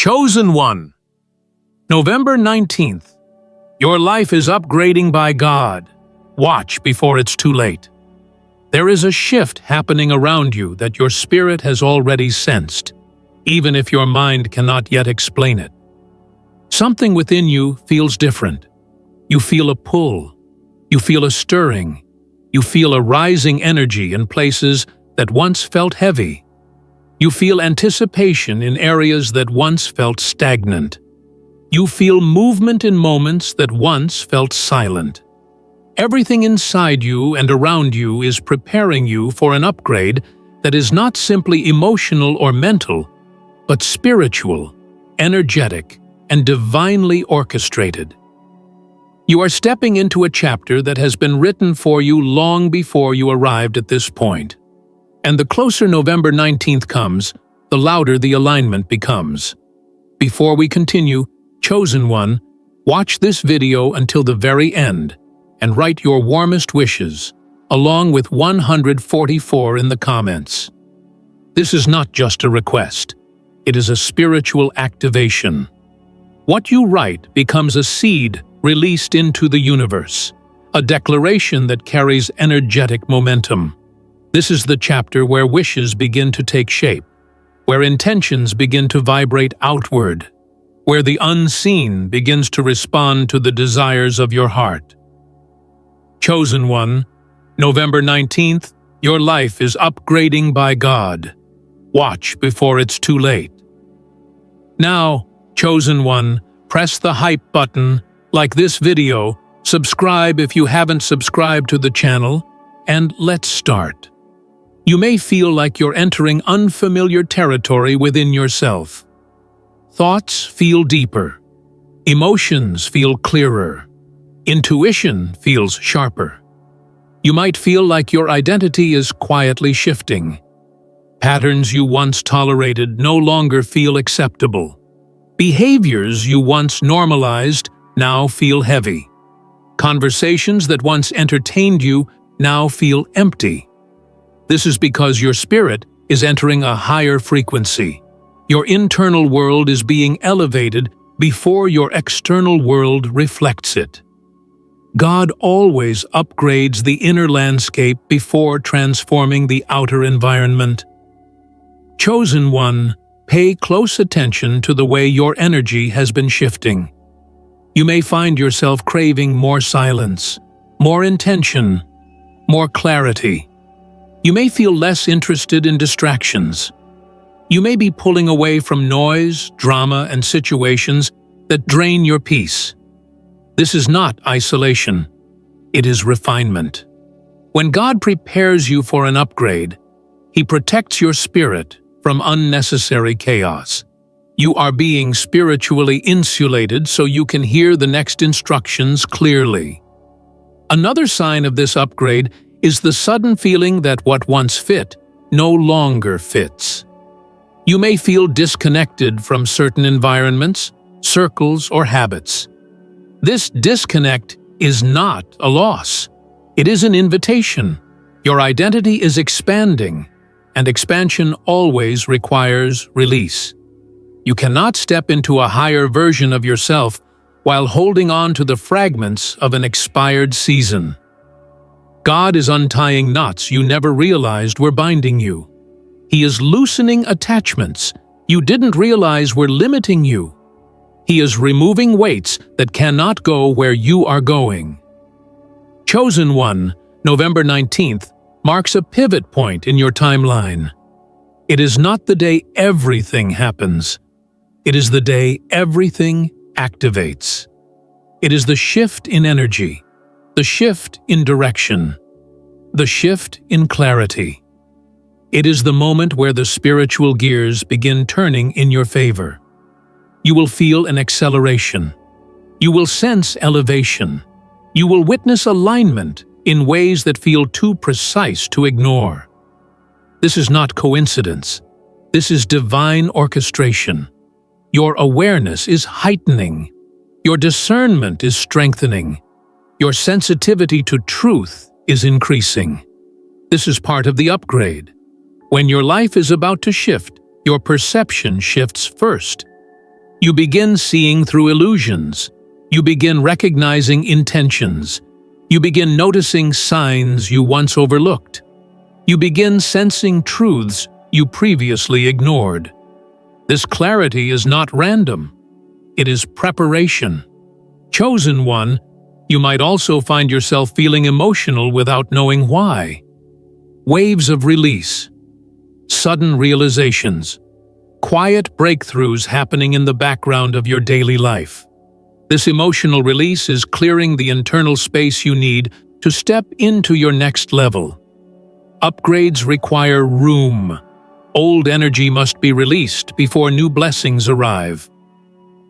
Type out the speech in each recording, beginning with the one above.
Chosen One. November 19th. Your life is upgrading by God. Watch before it's too late. There is a shift happening around you that your spirit has already sensed, even if your mind cannot yet explain it. Something within you feels different. You feel a pull. You feel a stirring. You feel a rising energy in places that once felt heavy. You feel anticipation in areas that once felt stagnant. You feel movement in moments that once felt silent. Everything inside you and around you is preparing you for an upgrade that is not simply emotional or mental, but spiritual, energetic, and divinely orchestrated. You are stepping into a chapter that has been written for you long before you arrived at this point. And the closer November 19th comes, the louder the alignment becomes. Before we continue, Chosen One, watch this video until the very end and write your warmest wishes, along with 144 in the comments. This is not just a request. It is a spiritual activation. What you write becomes a seed released into the universe, a declaration that carries energetic momentum. This is the chapter where wishes begin to take shape, where intentions begin to vibrate outward, where the unseen begins to respond to the desires of your heart. Chosen One, November 19th, your life is upgrading by God. Watch before it's too late. Now, Chosen One, press the hype button, like this video, subscribe if you haven't subscribed to the channel, and let's start. You may feel like you're entering unfamiliar territory within yourself. Thoughts feel deeper. Emotions feel clearer. Intuition feels sharper. You might feel like your identity is quietly shifting. Patterns you once tolerated no longer feel acceptable. Behaviors you once normalized now feel heavy. Conversations that once entertained you now feel empty. This is because your spirit is entering a higher frequency. Your internal world is being elevated before your external world reflects it. God always upgrades the inner landscape before transforming the outer environment. Chosen One, pay close attention to the way your energy has been shifting. You may find yourself craving more silence, more intention, more clarity. You may feel less interested in distractions. You may be pulling away from noise, drama, and situations that drain your peace. This is not isolation. It is refinement. When God prepares you for an upgrade, He protects your spirit from unnecessary chaos. You are being spiritually insulated so you can hear the next instructions clearly. Another sign of this upgrade is the sudden feeling that what once fit no longer fits. You may feel disconnected from certain environments, circles, or habits. This disconnect is not a loss. It is an invitation. Your identity is expanding, and expansion always requires release. You cannot step into a higher version of yourself while holding on to the fragments of an expired season. God is untying knots you never realized were binding you. He is loosening attachments you didn't realize were limiting you. He is removing weights that cannot go where you are going. Chosen One, November 19th, marks a pivot point in your timeline. It is not the day everything happens. It is the day everything activates. It is the shift in energy, the shift in direction, the shift in clarity. It is the moment where the spiritual gears begin turning in your favor. You will feel an acceleration. You will sense elevation. You will witness alignment in ways that feel too precise to ignore. This is not coincidence. This is divine orchestration. Your awareness is heightening. Your discernment is strengthening. Your sensitivity to truth is increasing. This is part of the upgrade. When your life is about to shift, your perception shifts first. You begin seeing through illusions. You begin recognizing intentions. You begin noticing signs you once overlooked. You begin sensing truths you previously ignored. This clarity is not random. It is preparation. Chosen one, you might also find yourself feeling emotional without knowing why. Waves of release, sudden realizations, quiet breakthroughs happening in the background of your daily life. This emotional release is clearing the internal space you need to step into your next level. Upgrades require room. Old energy must be released before new blessings arrive.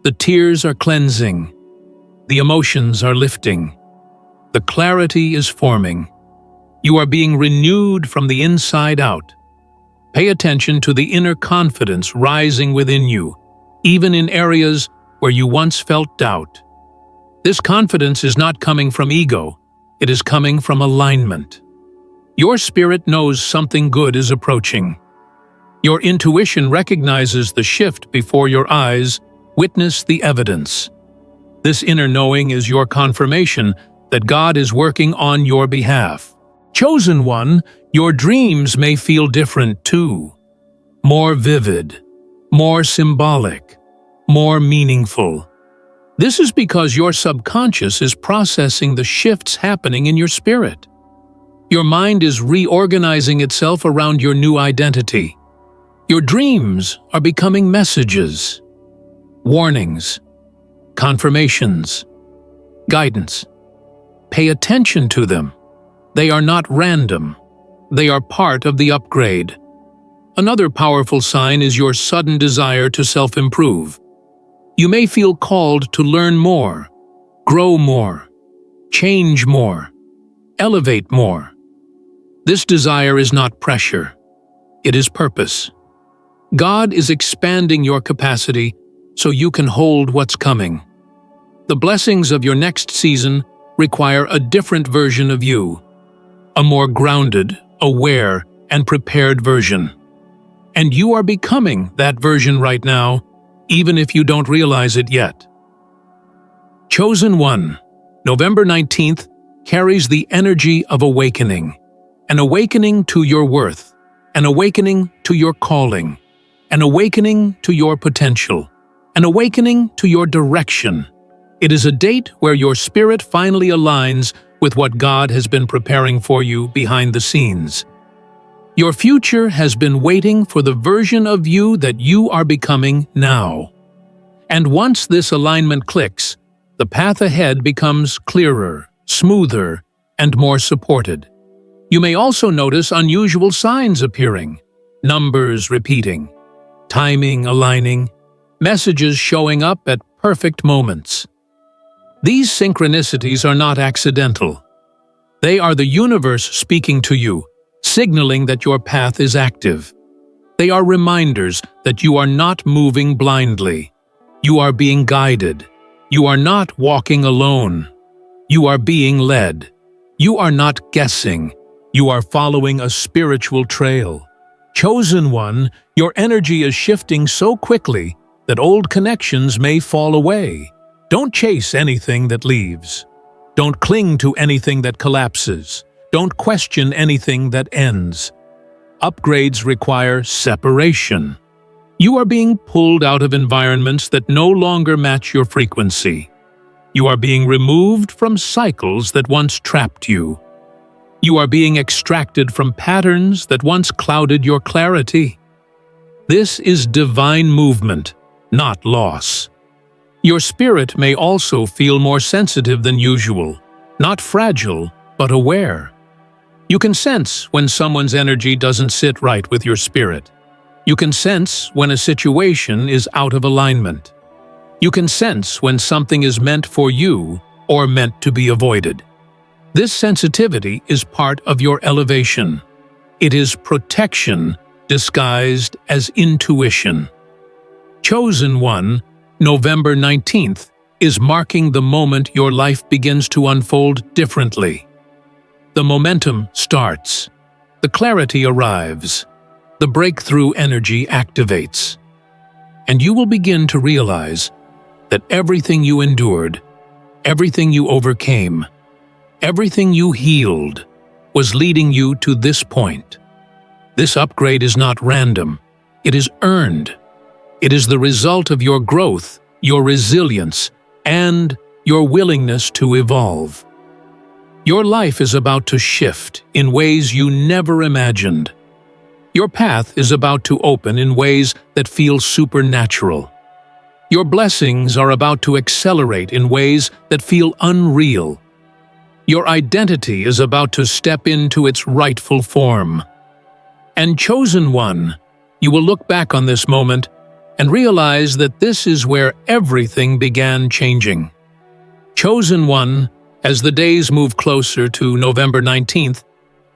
The tears are cleansing. The emotions are lifting. The clarity is forming. You are being renewed from the inside out. Pay attention to the inner confidence rising within you, even in areas where you once felt doubt. This confidence is not coming from ego, it is coming from alignment. Your spirit knows something good is approaching. Your intuition recognizes the shift before your eyes witness the evidence. This inner knowing is your confirmation that God is working on your behalf. Chosen one, your dreams may feel different too. More vivid, more symbolic, more meaningful. This is because your subconscious is processing the shifts happening in your spirit. Your mind is reorganizing itself around your new identity. Your dreams are becoming messages, warnings, confirmations, guidance. Pay attention to them. They are not random. They are part of the upgrade. Another powerful sign is your sudden desire to self-improve. You may feel called to learn more, grow more, change more, elevate more. This desire is not pressure. It is purpose. God is expanding your capacity so you can hold what's coming. The blessings of your next season require a different version of you. A more grounded, aware, and prepared version. And you are becoming that version right now, even if you don't realize it yet. Chosen one, November 19th, carries the energy of awakening. An awakening to your worth, an awakening to your calling, an awakening to your potential, an awakening to your direction. It is a date where your spirit finally aligns with what God has been preparing for you behind the scenes. Your future has been waiting for the version of you that you are becoming now. And once this alignment clicks, the path ahead becomes clearer, smoother, and more supported. You may also notice unusual signs appearing, numbers repeating, timing aligning, messages showing up at perfect moments. These synchronicities are not accidental. They are the universe speaking to you, signaling that your path is active. They are reminders that you are not moving blindly. You are being guided. You are not walking alone. You are being led. You are not guessing. You are following a spiritual trail. Chosen one, your energy is shifting so quickly that old connections may fall away. Don't chase anything that leaves. Don't cling to anything that collapses. Don't question anything that ends. Upgrades require separation. You are being pulled out of environments that no longer match your frequency. You are being removed from cycles that once trapped you. You are being extracted from patterns that once clouded your clarity. This is divine movement, not loss. Your spirit may also feel more sensitive than usual, not fragile, but aware. You can sense when someone's energy doesn't sit right with your spirit. You can sense when a situation is out of alignment. You can sense when something is meant for you or meant to be avoided. This sensitivity is part of your elevation. It is protection disguised as intuition. Chosen one, November 19th, is marking the moment your life begins to unfold differently. The momentum starts. The clarity arrives. The breakthrough energy activates. and you will begin to realize that everything you endured, everything you overcame, everything you healed was leading you to this point. This upgrade is not random. It is earned. It is the result of your growth, your resilience, and your willingness to evolve. Your life is about to shift in ways you never imagined. Your path is about to open in ways that feel supernatural. Your blessings are about to accelerate in ways that feel unreal. Your identity is about to step into its rightful form. And chosen one, you will look back on this moment and realize that this is where everything began changing. Chosen one, as the days move closer to November 19th,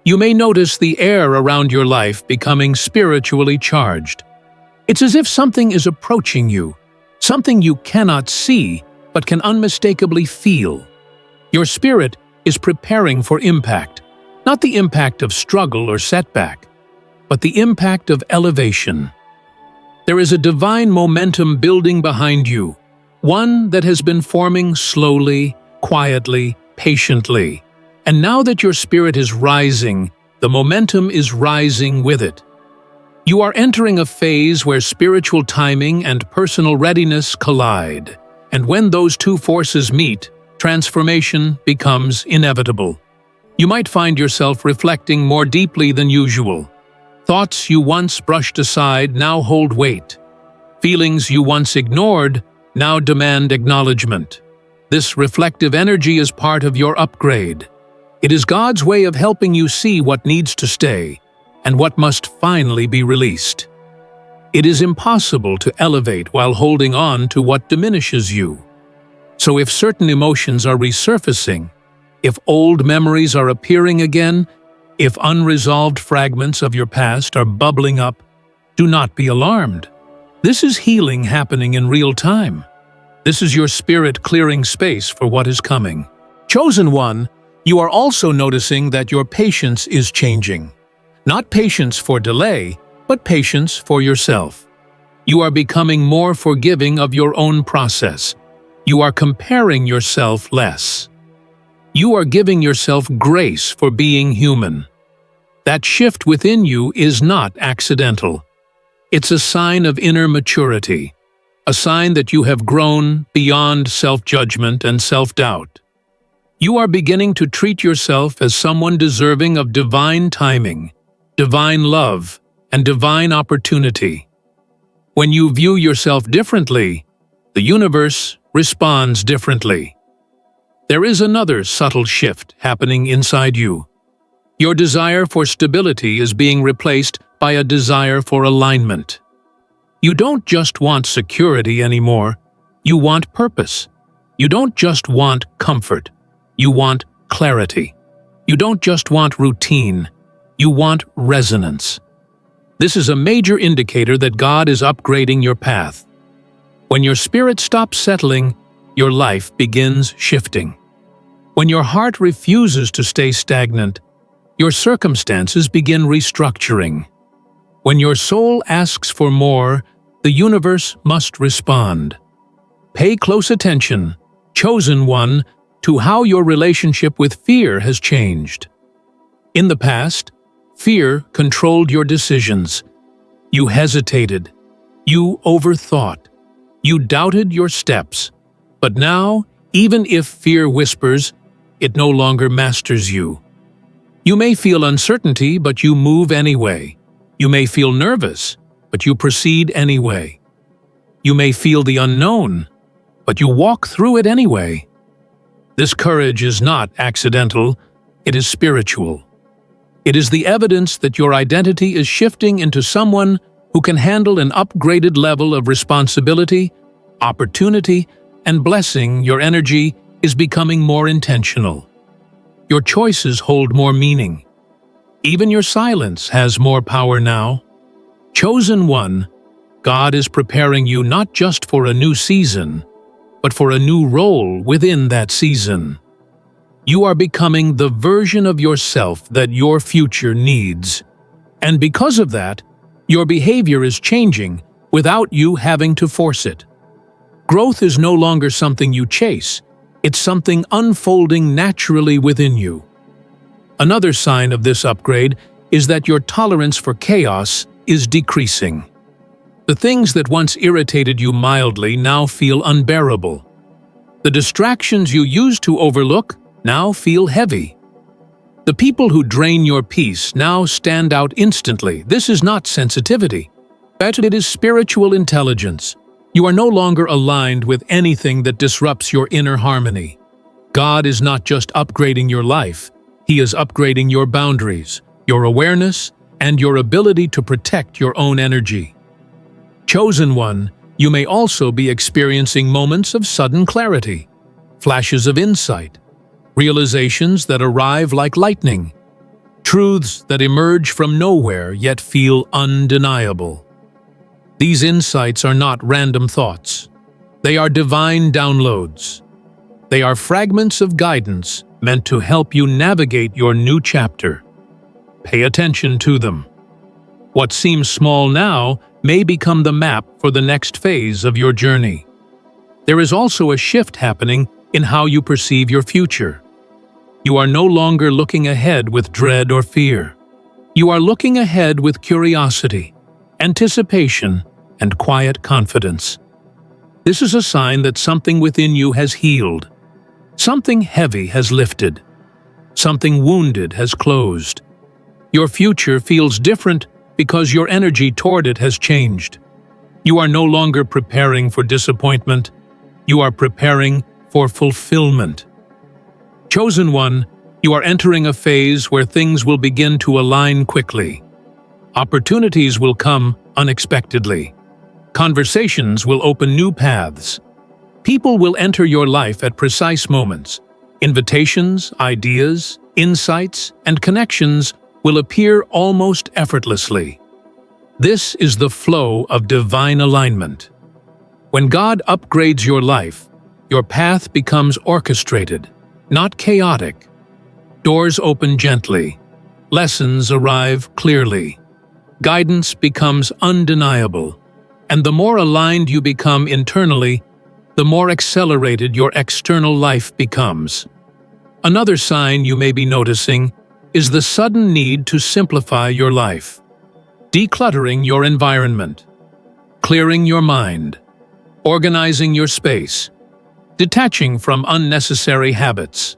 you may notice the air around your life becoming spiritually charged. It's as if something is approaching you, something you cannot see but can unmistakably feel. Your spirit is preparing for impact, not the impact of struggle or setback, but the impact of elevation. There is a divine momentum building behind you, one that has been forming slowly, quietly, patiently. And now that your spirit is rising, the momentum is rising with it. You are entering a phase where spiritual timing and personal readiness collide. And when those two forces meet, transformation becomes inevitable. You might find yourself reflecting more deeply than usual. Thoughts you once brushed aside now hold weight. Feelings you once ignored now demand acknowledgement. This reflective energy is part of your upgrade. It is God's way of helping you see what needs to stay and what must finally be released. It is impossible to elevate while holding on to what diminishes you. So if certain emotions are resurfacing, if old memories are appearing again, if unresolved fragments of your past are bubbling up, do not be alarmed. This is healing happening in real time. This is your spirit clearing space for what is coming. Chosen one, you are also noticing that your patience is changing. Not patience for delay, but patience for yourself. You are becoming more forgiving of your own process. You are comparing yourself less. You are giving yourself grace for being human. That shift within you is not accidental. It's a sign of inner maturity. A sign that you have grown beyond self-judgment and self-doubt. You are beginning to treat yourself as someone deserving of divine timing, divine love, and divine opportunity. When you view yourself differently, the universe responds differently. There is another subtle shift happening inside you. Your desire for stability is being replaced by a desire for alignment. You don't just want security anymore, you want purpose. You don't just want comfort, you want clarity. You don't just want routine, you want resonance. This is a major indicator that God is upgrading your path. When your spirit stops settling, your life begins shifting. When your heart refuses to stay stagnant, your circumstances begin restructuring. When your soul asks for more, the universe must respond. Pay close attention, chosen one, to how your relationship with fear has changed. In the past, fear controlled your decisions. You hesitated. You overthought. You doubted your steps. But now, even if fear whispers, it no longer masters you. You may feel uncertainty, but you move anyway. You may feel nervous, but you proceed anyway. You may feel the unknown, but you walk through it anyway. This courage is not accidental, it is spiritual. It is the evidence that your identity is shifting into someone who can handle an upgraded level of responsibility, opportunity, and blessing. Your energy is becoming more intentional. Your choices hold more meaning. Even your silence has more power now. Chosen one, God is preparing you not just for a new season, but for a new role within that season. You are becoming the version of yourself that your future needs. And because of that, your behavior is changing without you having to force it. Growth is no longer something you chase, it's something unfolding naturally within you. Another sign of this upgrade is that your tolerance for chaos is decreasing. The things that once irritated you mildly now feel unbearable. The distractions you used to overlook now feel heavy. The people who drain your peace now stand out instantly. This is not sensitivity. It is spiritual intelligence. You are no longer aligned with anything that disrupts your inner harmony. God is not just upgrading your life, He is upgrading your boundaries, your awareness, and your ability to protect your own energy. Chosen one, you may also be experiencing moments of sudden clarity, flashes of insight, realizations that arrive like lightning, truths that emerge from nowhere yet feel undeniable. These insights are not random thoughts. They are divine downloads. They are fragments of guidance meant to help you navigate your new chapter. Pay attention to them. What seems small now may become the map for the next phase of your journey. There is also a shift happening in how you perceive your future. You are no longer looking ahead with dread or fear. You are looking ahead with curiosity, anticipation, and quiet confidence. This is a sign that something within you has healed. Something heavy has lifted. Something wounded has closed. Your future feels different because your energy toward it has changed. You are no longer preparing for disappointment. You are preparing for fulfillment. Chosen one, you are entering a phase where things will begin to align quickly. Opportunities will come unexpectedly. Conversations will open new paths. People will enter your life at precise moments. Invitations, ideas, insights, and connections will appear almost effortlessly. This is the flow of divine alignment. When God upgrades your life, your path becomes orchestrated, not chaotic. Doors open gently. Lessons arrive clearly. Guidance becomes undeniable. And the more aligned you become internally, the more accelerated your external life becomes. Another sign you may be noticing is the sudden need to simplify your life. Decluttering your environment, clearing your mind, organizing your space, detaching from unnecessary habits.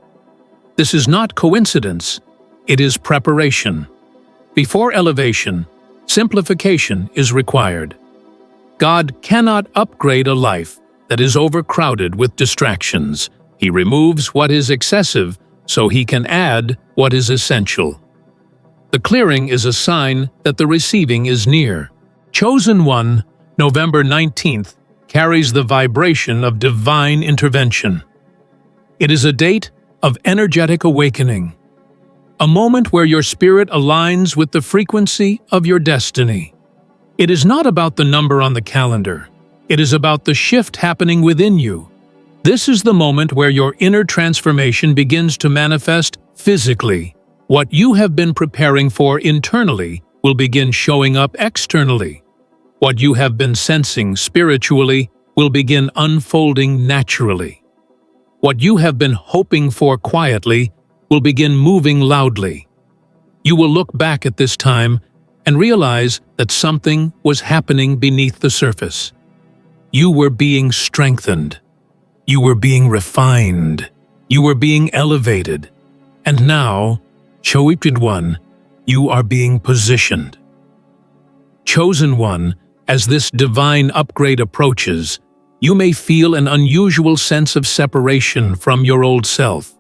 This is not coincidence, it is preparation. Before elevation, simplification is required. God cannot upgrade a life that is overcrowded with distractions. He removes what is excessive so He can add what is essential. The clearing is a sign that the receiving is near. Chosen one, November 19th, carries the vibration of divine intervention. It is a date of energetic awakening, a moment where your spirit aligns with the frequency of your destiny. It is not about the number on the calendar. It is about the shift happening within you. This is the moment where your inner transformation begins to manifest physically. What you have been preparing for internally will begin showing up externally. What you have been sensing spiritually will begin unfolding naturally. What you have been hoping for quietly will begin moving loudly. You will look back at this time and realize that something was happening beneath the surface. You were being strengthened. You were being refined. You were being elevated. And now, Chosen one, you are being positioned. Chosen one, as this divine upgrade approaches, you may feel an unusual sense of separation from your old self.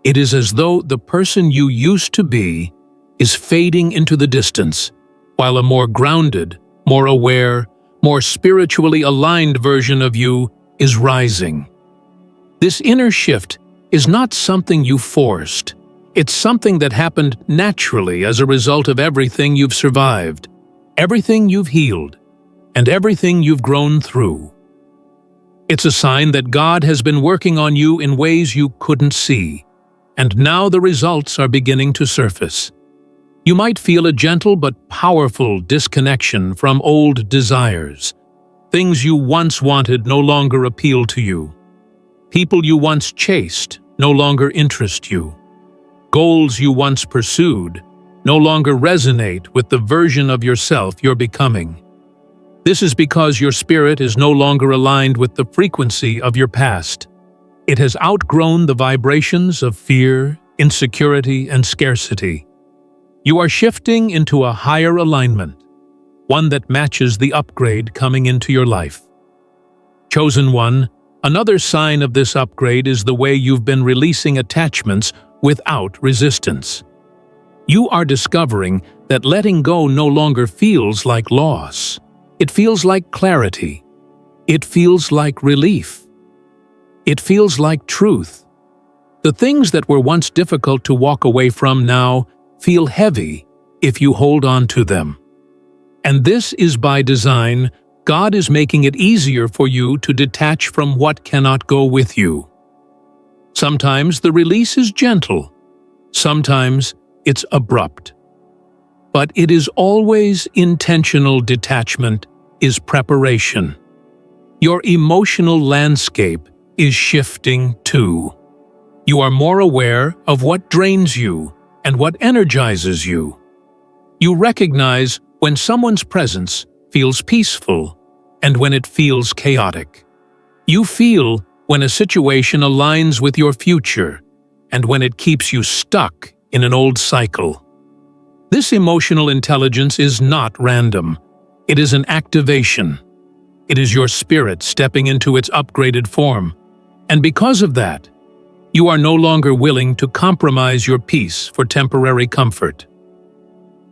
It is as though the person you used to be is fading into the distance, while a more grounded, more aware, more spiritually aligned version of you is rising. This inner shift is not something you forced. It's something that happened naturally as a result of everything you've survived, everything you've healed, and everything you've grown through. It's a sign that God has been working on you in ways you couldn't see, and now the results are beginning to surface. You might feel a gentle but powerful disconnection from old desires. Things you once wanted no longer appeal to you. People you once chased no longer interest you. Goals you once pursued no longer resonate with the version of yourself you're becoming. This is because your spirit is no longer aligned with the frequency of your past. It has outgrown the vibrations of fear, insecurity, and scarcity. You are shifting into a higher alignment, one that matches the upgrade coming into your life. Chosen one, another sign of this upgrade is the way you've been releasing attachments without resistance. You are discovering that letting go no longer feels like loss. It feels like clarity. It feels like relief. It feels like truth. The things that were once difficult to walk away from now feel heavy if you hold on to them. And this is by design. God is making it easier for you to detach from what cannot go with you. Sometimes the release is gentle. Sometimes it's abrupt. But it is always intentional. Detachment is preparation. Your emotional landscape is shifting too. You are more aware of what drains you and what energizes you. You recognize when someone's presence feels peaceful and when it feels chaotic. You feel when a situation aligns with your future and when it keeps you stuck in an old cycle. This emotional intelligence is not random. It is an activation. It is your spirit stepping into its upgraded form. And because of that, you are no longer willing to compromise your peace for temporary comfort.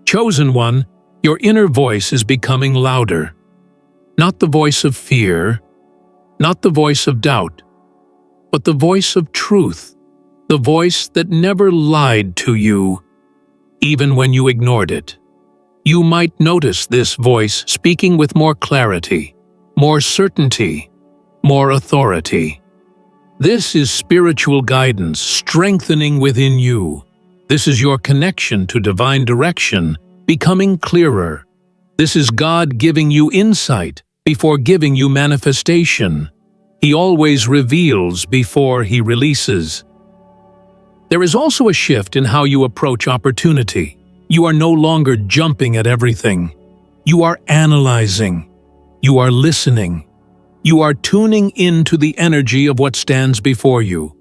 Chosen one, your inner voice is becoming louder. Not the voice of fear, not the voice of doubt, but the voice of truth, the voice that never lied to you, even when you ignored it. You might notice this voice speaking with more clarity, more certainty, more authority. This is spiritual guidance strengthening within you. This is your connection to divine direction becoming clearer. This is God giving you insight before giving you manifestation. He always reveals before he releases. There is also a shift in how you approach opportunity. You are no longer jumping at everything. You are analyzing. You are listening. You are tuning into the energy of what stands before you.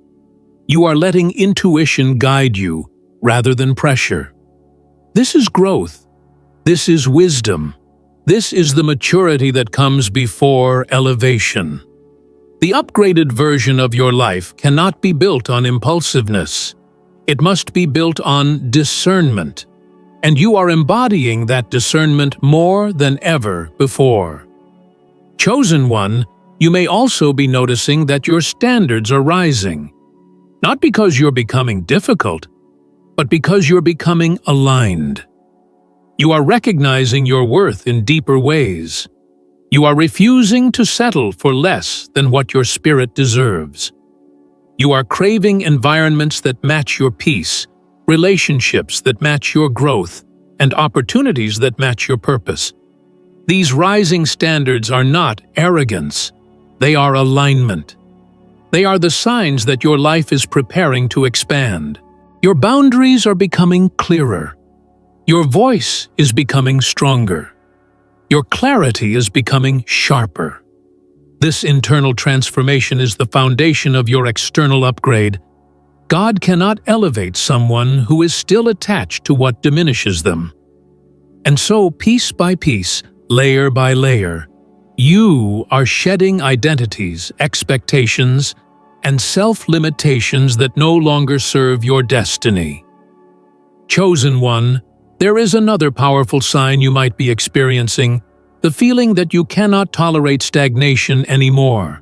You are letting intuition guide you rather than pressure. This is growth. This is wisdom. This is the maturity that comes before elevation. The upgraded version of your life cannot be built on impulsiveness. It must be built on discernment. And you are embodying that discernment more than ever before. Chosen one, you may also be noticing that your standards are rising. Not because you're becoming difficult, but because you're becoming aligned. You are recognizing your worth in deeper ways. You are refusing to settle for less than what your spirit deserves. You are craving environments that match your peace, relationships that match your growth, and opportunities that match your purpose. These rising standards are not arrogance. They are alignment. They are the signs that your life is preparing to expand. Your boundaries are becoming clearer. Your voice is becoming stronger. Your clarity is becoming sharper. This internal transformation is the foundation of your external upgrade. God cannot elevate someone who is still attached to what diminishes them. And so, piece by piece, layer by layer, you are shedding identities, expectations, and self-limitations that no longer serve your destiny. Chosen one, there is another powerful sign you might be experiencing, the feeling that you cannot tolerate stagnation anymore.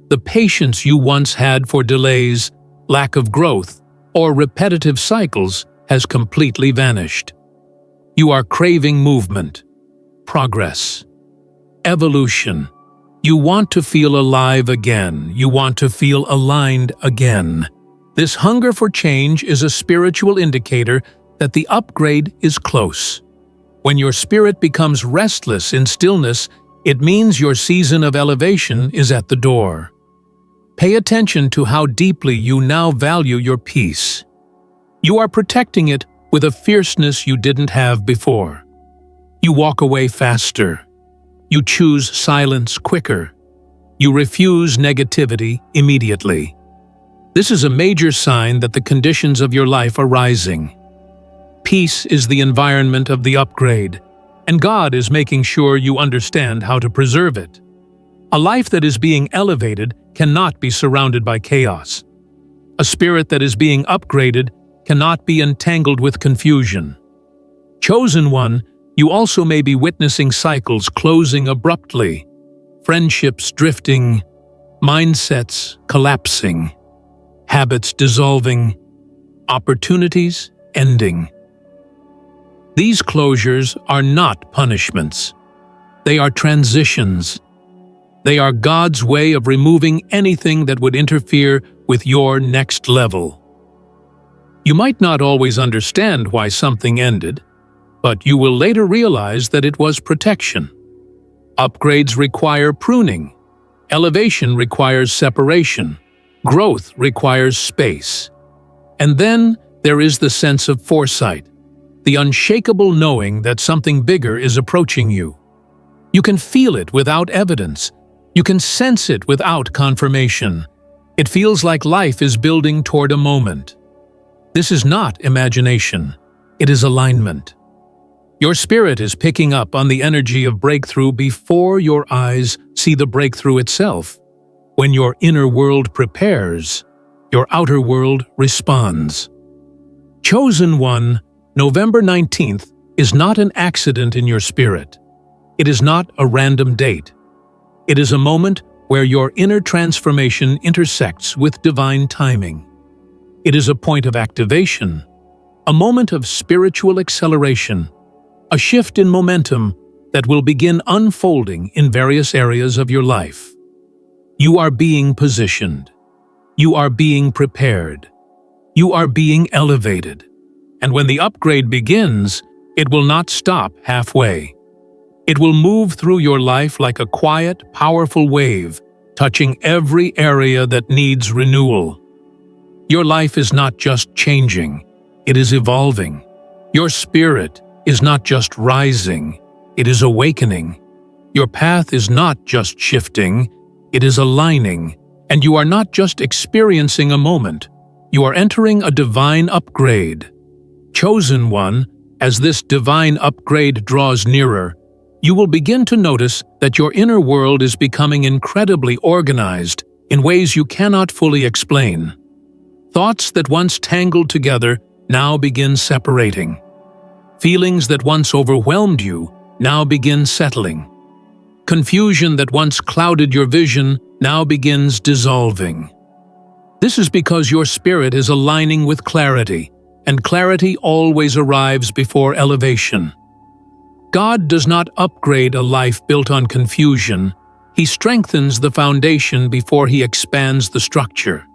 The patience you once had for delays, lack of growth, or repetitive cycles has completely vanished. You are craving movement, progress, evolution. You want to feel alive again. You want to feel aligned again. This hunger for change is a spiritual indicator that the upgrade is close. When your spirit becomes restless in stillness, it means your season of elevation is at the door. Pay attention to how deeply you now value your peace. You are protecting it with a fierceness you didn't have before. You walk away faster. You choose silence quicker. You refuse negativity immediately. This is a major sign that the conditions of your life are rising. Peace is the environment of the upgrade, and God is making sure you understand how to preserve it. A life that is being elevated cannot be surrounded by chaos. A spirit that is being upgraded cannot be entangled with confusion. Chosen one, you also may be witnessing cycles closing abruptly, friendships drifting, mindsets collapsing, habits dissolving, opportunities ending. These closures are not punishments. They are transitions. They are God's way of removing anything that would interfere with your next level. You might not always understand why something ended, but you will later realize that it was protection. Upgrades require pruning. Elevation requires separation. Growth requires space. And then there is the sense of foresight, the unshakable knowing that something bigger is approaching you. You can feel it without evidence. You can sense it without confirmation. It feels like life is building toward a moment. This is not imagination. It is alignment. Your spirit is picking up on the energy of breakthrough before your eyes see the breakthrough itself. When your inner world prepares, your outer world responds. Chosen one, November 19th, is not an accident in your spirit. It is not a random date. It is a moment where your inner transformation intersects with divine timing. It is a point of activation, a moment of spiritual acceleration, a shift in momentum that will begin unfolding in various areas of your life. You are being positioned. You are being prepared. You are being elevated. And when the upgrade begins, it will not stop halfway. It will move through your life like a quiet, powerful wave, touching every area that needs renewal. Your life is not just changing, it is evolving. Your spirit is not just rising, it is awakening. Your path is not just shifting, it is aligning. And you are not just experiencing a moment, you are entering a divine upgrade. Chosen one, as this divine upgrade draws nearer, you will begin to notice that your inner world is becoming incredibly organized in ways you cannot fully explain. Thoughts that once tangled together now begin separating. Feelings that once overwhelmed you now begin settling. Confusion that once clouded your vision now begins dissolving. This is because your spirit is aligning with clarity, and clarity always arrives before elevation. God does not upgrade a life built on confusion. He strengthens the foundation before He expands the structure.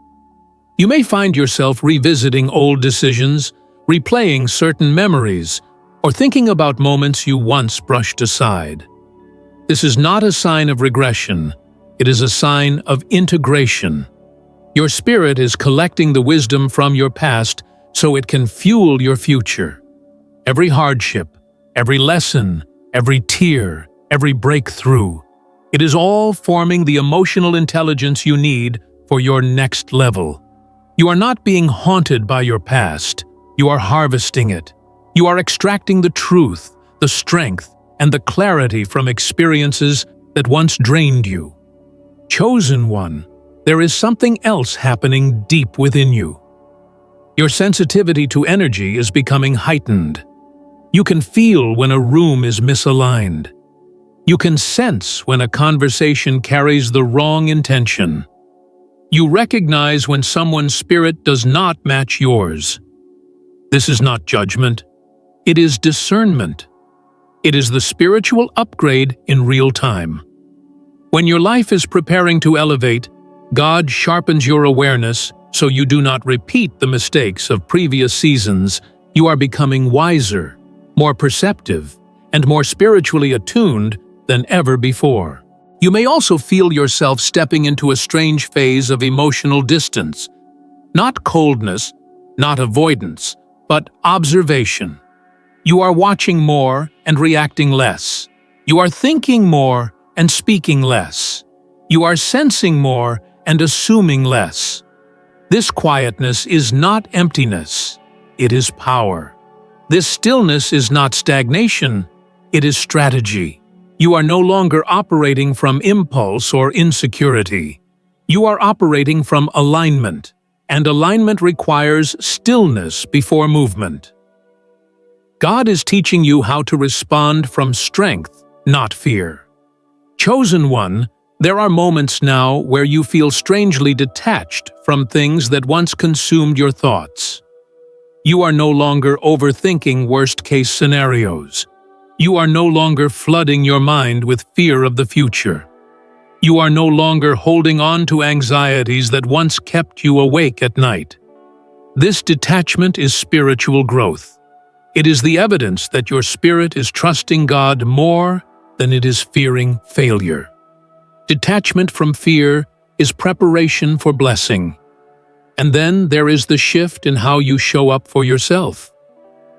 You may find yourself revisiting old decisions, replaying certain memories, or thinking about moments you once brushed aside. This is not a sign of regression. It is a sign of integration. Your spirit is collecting the wisdom from your past so it can fuel your future. Every hardship, every lesson, every tear, every breakthrough, it is all forming the emotional intelligence you need for your next level. You are not being haunted by your past. You are harvesting it. You are extracting the truth, the strength, and the clarity from experiences that once drained you. Chosen one, there is something else happening deep within you. Your sensitivity to energy is becoming heightened. You can feel when a room is misaligned. You can sense when a conversation carries the wrong intention. You recognize when someone's spirit does not match yours. This is not judgment. It is discernment. It is the spiritual upgrade in real time. When your life is preparing to elevate, God sharpens your awareness so you do not repeat the mistakes of previous seasons. You are becoming wiser, more perceptive, and more spiritually attuned than ever before. You may also feel yourself stepping into a strange phase of emotional distance. Not coldness, not avoidance, but observation. You are watching more and reacting less. You are thinking more and speaking less. You are sensing more and assuming less. This quietness is not emptiness, it is power. This stillness is not stagnation, it is strategy. You are no longer operating from impulse or insecurity. You are operating from alignment, and alignment requires stillness before movement. God is teaching you how to respond from strength, not fear. Chosen one, there are moments now where you feel strangely detached from things that once consumed your thoughts. You are no longer overthinking worst-case scenarios. You are no longer flooding your mind with fear of the future. You are no longer holding on to anxieties that once kept you awake at night. This detachment is spiritual growth. It is the evidence that your spirit is trusting God more than it is fearing failure. Detachment from fear is preparation for blessing. And then there is the shift in how you show up for yourself.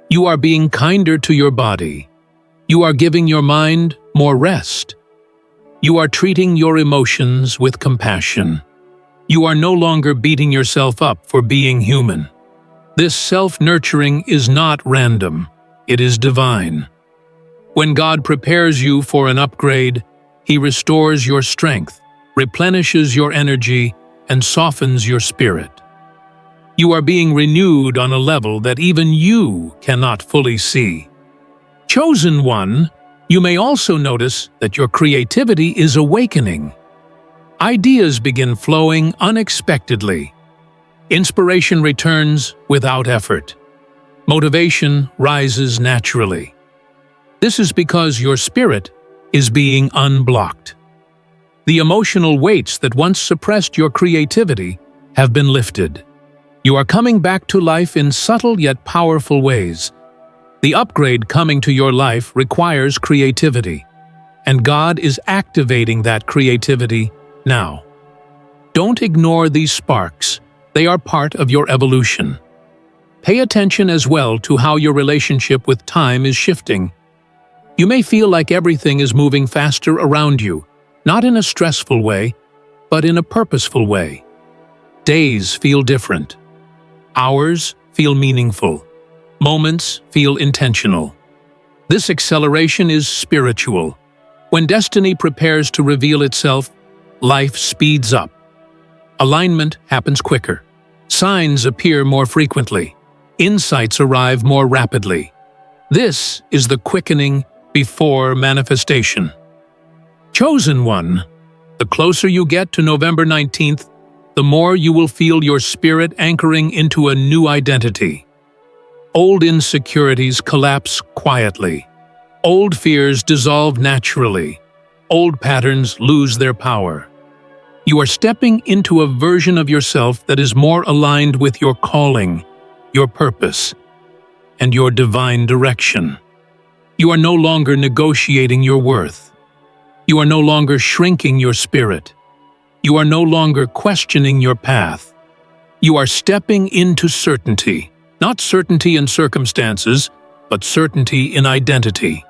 You are being kinder to your body. You are giving your mind more rest. You are treating your emotions with compassion. You are no longer beating yourself up for being human. This self-nurturing is not random, it is divine. When God prepares you for an upgrade, He restores your strength, replenishes your energy, and softens your spirit. You are being renewed on a level that even you cannot fully see. Chosen one, you may also notice that your creativity is awakening. Ideas begin flowing unexpectedly. Inspiration returns without effort. Motivation rises naturally. This is because your spirit is being unblocked. The emotional weights that once suppressed your creativity have been lifted. You are coming back to life in subtle yet powerful ways. The upgrade coming to your life requires creativity, and God is activating that creativity now. Don't ignore these sparks. They are part of your evolution. Pay attention as well to how your relationship with time is shifting. You may feel like everything is moving faster around you, not in a stressful way, but in a purposeful way. Days feel different. Hours feel meaningful. Moments feel intentional. This acceleration is spiritual. When destiny prepares to reveal itself, life speeds up. Alignment happens quicker. Signs appear more frequently. Insights arrive more rapidly. This is the quickening before manifestation. Chosen one, the closer you get to November 19th, the more you will feel your spirit anchoring into a new identity. Old insecurities collapse quietly. Old fears dissolve naturally. Old patterns lose their power. You are stepping into a version of yourself that is more aligned with your calling, your purpose, and your divine direction. You are no longer negotiating your worth. You are no longer shrinking your spirit. You are no longer questioning your path. You are stepping into certainty, not certainty in circumstances, but certainty in identity.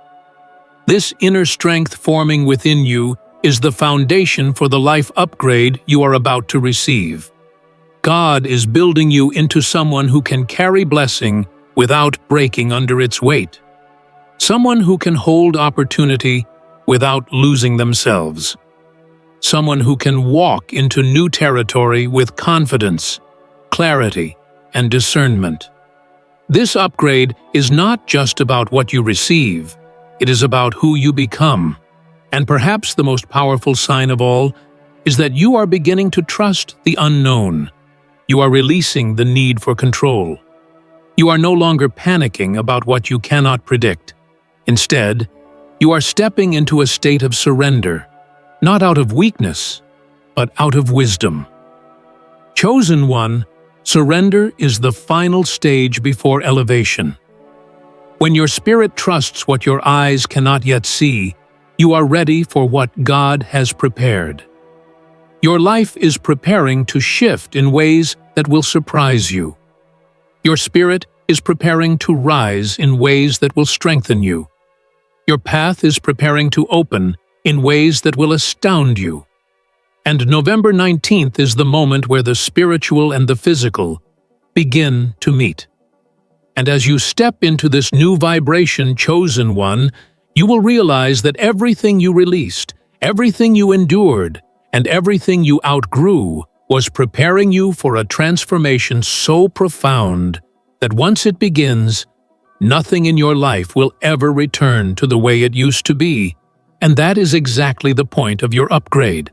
This inner strength forming within you is the foundation for the life upgrade you are about to receive. God is building you into someone who can carry blessing without breaking under its weight. Someone who can hold opportunity without losing themselves. Someone who can walk into new territory with confidence, clarity, and discernment. This upgrade is not just about what you receive, it is about who you become. And perhaps the most powerful sign of all is that you are beginning to trust the unknown. You are releasing the need for control. You are no longer panicking about what you cannot predict. Instead, you are stepping into a state of surrender, not out of weakness, but out of wisdom. Chosen one, Surrender is the final stage before elevation. When your spirit trusts what your eyes cannot yet see, you are ready for what God has prepared. Your life is preparing to shift in ways that will surprise you. Your spirit is preparing to rise in ways that will strengthen you. Your path is preparing to open in ways that will astound you. And November 19th is the moment where the spiritual and the physical begin to meet. And as you step into this new vibration, chosen one, you will realize that everything you released, everything you endured, and everything you outgrew was preparing you for a transformation so profound that once it begins, nothing in your life will ever return to the way it used to be. And that is exactly the point of your upgrade.